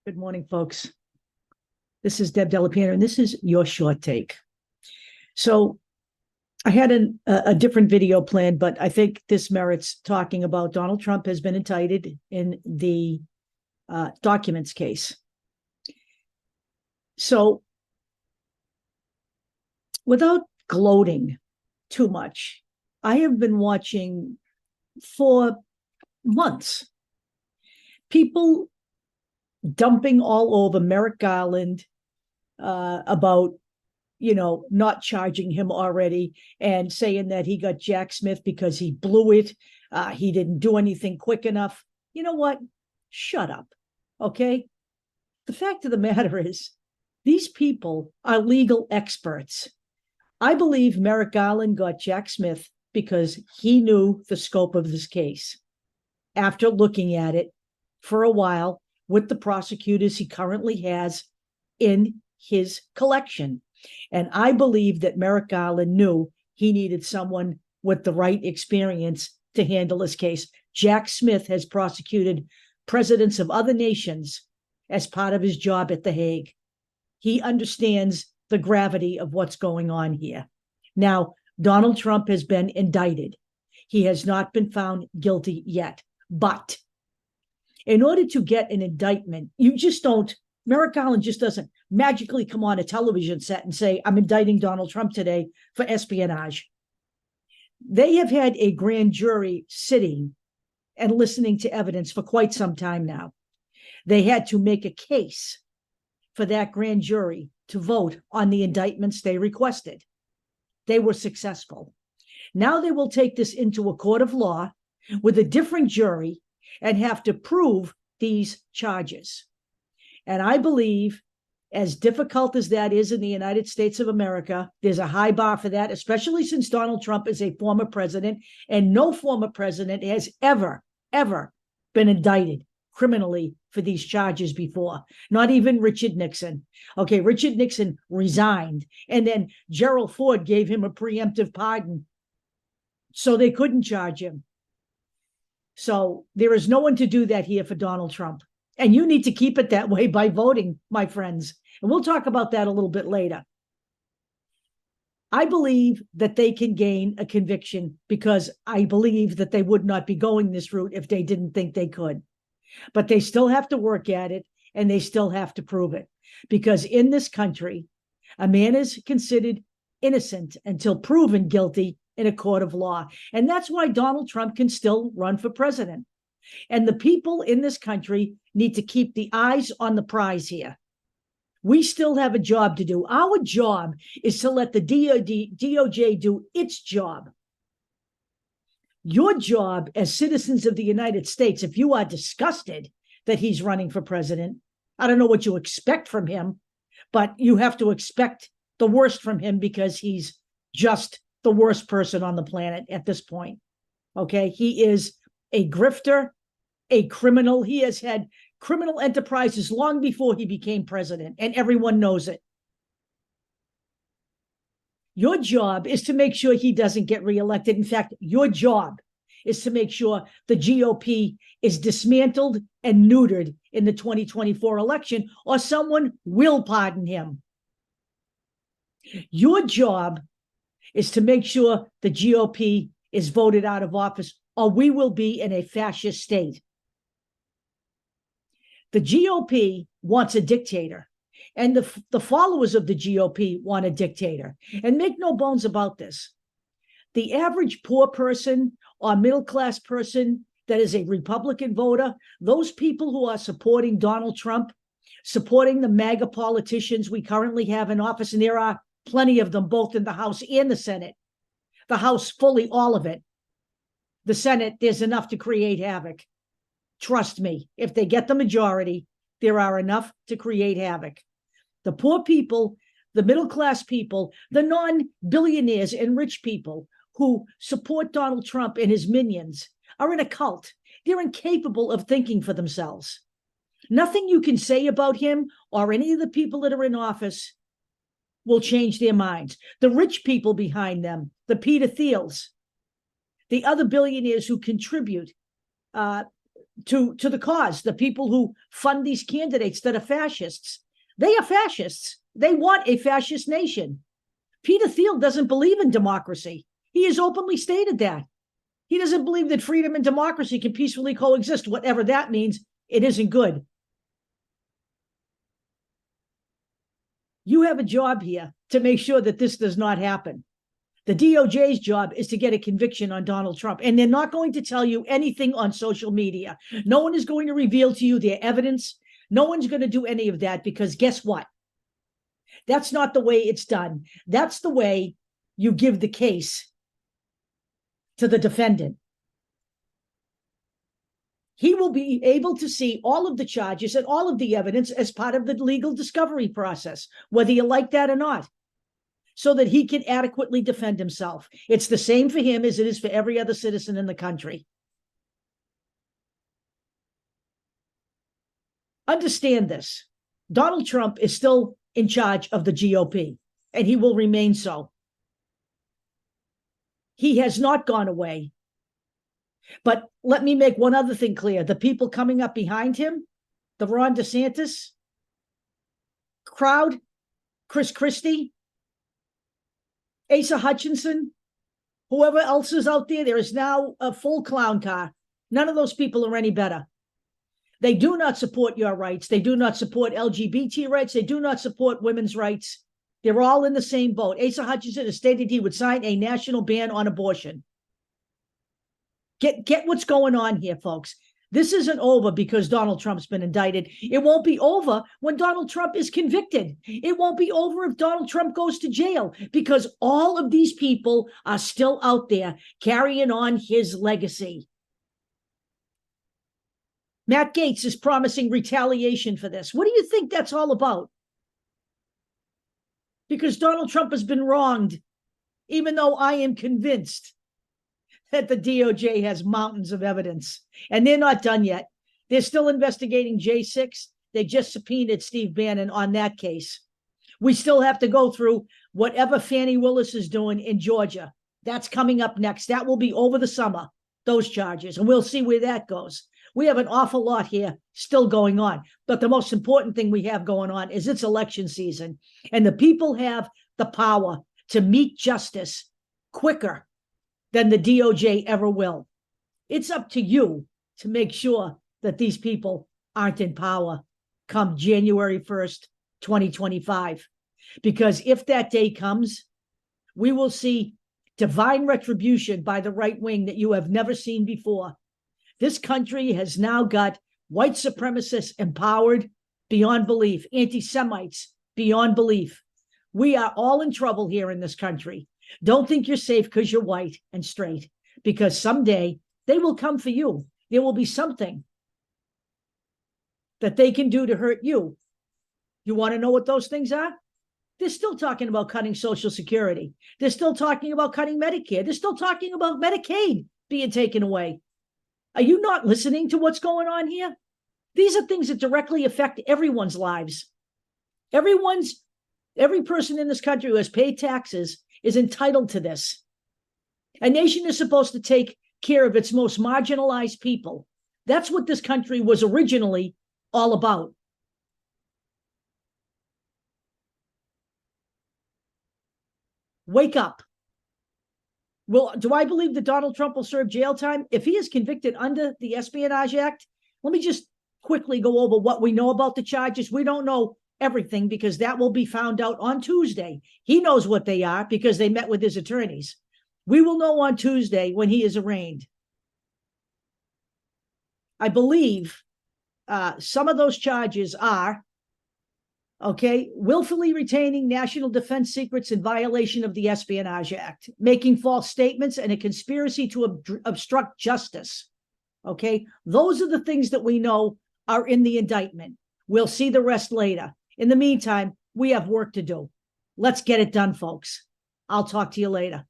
Good morning, folks. This is Deb Delapiano, and this is your short take. So I had a different video planned, but I think this merits talking about. Donald Trump has been indicted in the documents case. So without gloating too much, I have been watching for months people dumping all over Merrick Garland about, not charging him already and saying that he got Jack Smith because he blew it. He didn't do anything quick enough. You know what? Shut up. Okay. The fact of the matter is, these people are legal experts. I believe Merrick Garland got Jack Smith because he knew the scope of this case. After looking at it for a while with the prosecutors he currently has in his collection. And I believe that Merrick Garland knew he needed someone with the right experience to handle this case. Jack Smith has prosecuted presidents of other nations as part of his job at The Hague. He understands the gravity of what's going on here. Now, Donald Trump has been indicted. He has not been found guilty yet. But in order to get an indictment, you just don't, Merrick Garland just doesn't magically come on a television set and say, I'm indicting Donald Trump today for espionage. They have had a grand jury sitting and listening to evidence for quite some time now. They had to make a case for that grand jury to vote on the indictments they requested. They were successful. Now they will take this into a court of law with a different jury and have to prove these charges. And I believe, as difficult as that is in the United States of America, there's a high bar for that, especially since Donald Trump is a former president, and no former president has ever been indicted criminally for these charges before. Not even Richard Nixon. Okay, Richard Nixon resigned, and then Gerald Ford gave him a preemptive pardon, so they couldn't charge him. So there is no one to do that here for Donald Trump. And you need to keep it that way by voting, my friends. And we'll talk about that a little bit later. I believe that they can gain a conviction because I believe that they would not be going this route if they didn't think they could. But they still have to work at it, and they still have to prove it. Because in this country, a man is considered innocent until proven guilty in a court of law. And that's why Donald Trump can still run for president. And the people in this country need to keep the eyes on the prize here. We still have a job to do. Our job is to let the DOJ do its job. Your job as citizens of the United States, if you are disgusted that he's running for president, I don't know what you expect from him, but you have to expect the worst from him because he's just the worst person on the planet at this point. Okay, he is a grifter, a criminal. He has had criminal enterprises long before he became president, and everyone knows it. Your job is to make sure he doesn't get reelected. In fact, your job is to make sure the GOP is dismantled and neutered in the 2024 election, or someone will pardon him. Your job is to make sure the GOP is voted out of office, or we will be in a fascist state. The GOP wants a dictator, and the followers of the GOP want a dictator. And make no bones about this. The average poor person or middle-class person that is a Republican voter, those people who are supporting Donald Trump, supporting the MAGA politicians we currently have in office, and there are plenty of them both in the House and the Senate. The House, fully all of it. The Senate, there's enough to create havoc. Trust me, if they get the majority, there are enough to create havoc. The poor people, the middle-class people, the non-billionaires and rich people who support Donald Trump and his minions are in a cult. They're incapable of thinking for themselves. Nothing you can say about him or any of the people that are in office will change their minds. The rich people behind them, the Peter Thiels, the other billionaires who contribute to the cause. The people who fund these candidates that are fascists, they are fascists. They want a fascist nation. Peter Thiel doesn't believe in democracy. He has openly stated that. He doesn't believe that freedom and democracy can peacefully coexist. Whatever that means, it isn't good. You have a job here to make sure that this does not happen. The DOJ's job is to get a conviction on Donald Trump, and they're not going to tell you anything on social media. No one is going to reveal to you their evidence. No one's going to do any of that, because guess what? That's not the way it's done. That's the way you give the case to the defendant. He will be able to see all of the charges and all of the evidence as part of the legal discovery process, whether you like that or not, so that he can adequately defend himself. It's the same for him as it is for every other citizen in the country. Understand this. Donald Trump is still in charge of the GOP, and he will remain so. He has not gone away. But let me make one other thing clear. The people coming up behind him, the Ron DeSantis crowd, Chris Christie, Asa Hutchinson, whoever else is out there, there is now a full clown car. None of those people are any better. They do not support your rights. They do not support LGBT rights. They do not support women's rights. They're all in the same boat. Asa Hutchinson has stated he would sign a national ban on abortion. Get what's going on here, folks. This isn't over because Donald Trump's been indicted. It won't be over when Donald Trump is convicted. It won't be over if Donald Trump goes to jail, because all of these people are still out there carrying on his legacy. Matt Gaetz is promising retaliation for this. What do you think that's all about? Because Donald Trump has been wronged, even though I am convinced that the DOJ has mountains of evidence. And they're not done yet. They're still investigating J6. They just subpoenaed Steve Bannon on that case. We still have to go through whatever Fani Willis is doing in Georgia. That's coming up next. That will be over the summer, those charges, and we'll see where that goes. We have an awful lot here still going on. But the most important thing we have going on is it's election season, and the people have the power to meet justice quicker than the DOJ ever will. It's up to you to make sure that these people aren't in power come January 1st, 2025. Because if that day comes, we will see divine retribution by the right wing that you have never seen before. This country has now got white supremacists empowered beyond belief, anti-Semites beyond belief. We are all in trouble here in this country. Don't think you're safe because you're white and straight, because someday they will come for you. There will be something that they can do to hurt you. You want to know what those things are? They're still talking about cutting Social Security. They're still talking about cutting Medicare. They're still talking about Medicaid being taken away. Are you not listening to what's going on here? These are things that directly affect everyone's lives. Every person in this country who has paid taxes is entitled to this. A nation is supposed to take care of its most marginalized people. That's what this country was originally all about. Wake up. Well, do I believe that Donald Trump will serve jail time? If he is convicted under the Espionage Act, let me just quickly go over what we know about the charges. We don't know everything because that will be found out on Tuesday. He knows what they are because they met with his attorneys. We will know on Tuesday when he is arraigned. I believe some of those charges are, willfully retaining national defense secrets in violation of the Espionage Act, making false statements, and a conspiracy to obstruct justice. Those are the things that we know are in the indictment. We'll see the rest later. In the meantime, we have work to do. Let's get it done, folks. I'll talk to you later.